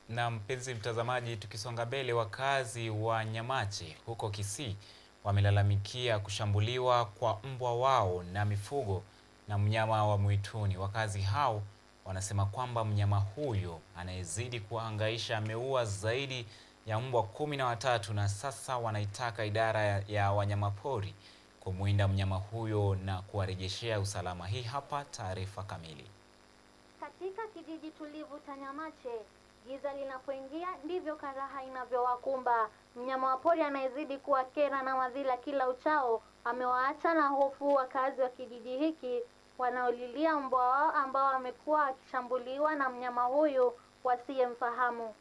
Na mpenzi mtazamaji, tukisonga mbele, wakazi wa Nyamache huko Kisii wamelalamikia kushambuliwa kwa mbwa wao na mifugo na mnyama wa mwituni. Wakazi hao wanasema kwamba mnyama huyo anayezidi kuhangaisha ameua zaidi ya mbwa 13 na sasa wanaitaka idara ya wanyamapori kumwinda mnyama huyo na kuwarejeshea usalama. Hii hapa taarifa kamili. Katika kijiji tulivu cha Nyamache, giza linapoingia ndivyo karaha inavyowakumba. Mnyama wa pori anayezidi kuwakera na madhila kila uchao amewaacha na hofu wakazi wa kijiji hiki wanaolilia mbwa wao ambao wamekuwa wakishambuliwa na mnyama huyu wasiyemfahamu.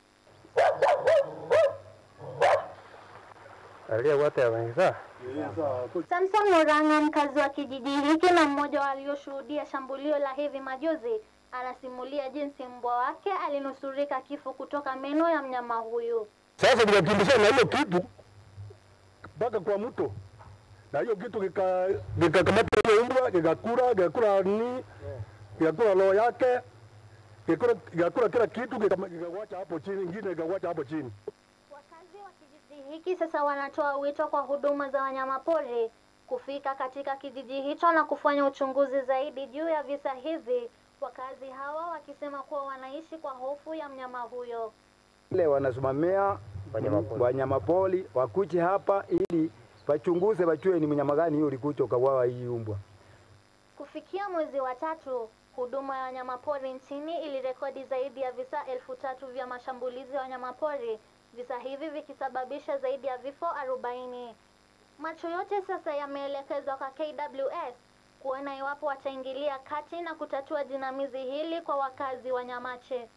Samson Moranga, mkazi wa kijiji hiki na mmoja walioshuhudia shambulio la hivi majuzi, anasimulia jinsi mbwa wake alinusurika kifo kutoka meno ya mnyama huyu. Sasa nikakimbisha na hiyo kitu mpaka kwa mto, na hiyo kitu kikakamata hiyo mbwa, kikakula roho yake, kikakula kila kitu, kikawacha hapo chini, ingine kikawacha hapo chini. Wakazi wa kijiji hiki sasa wanatoa wito kwa huduma za wanyamapori kufika katika kijiji hicho na kufanya uchunguzi zaidi juu ya visa hivi, wakazi hawa wakisema kuwa wanaishi kwa hofu ya mnyama huyo. Wale wanasimamia wanyamapori wakuje hapa ili wachunguze wajue ni mnyama gani hiyo ulikuja ukawawa hii mbwa. Kufikia mwezi wa 3, huduma ya wanyamapori nchini ilirekodi zaidi ya visa 3,000 vya mashambulizi ya wanyamapori, visa hivi vikisababisha zaidi ya vifo 40. Macho yote sasa yameelekezwa kwa KWS kuona iwapo wataingilia kati na kutatua jinamizi hili kwa wakazi wa Nyamache.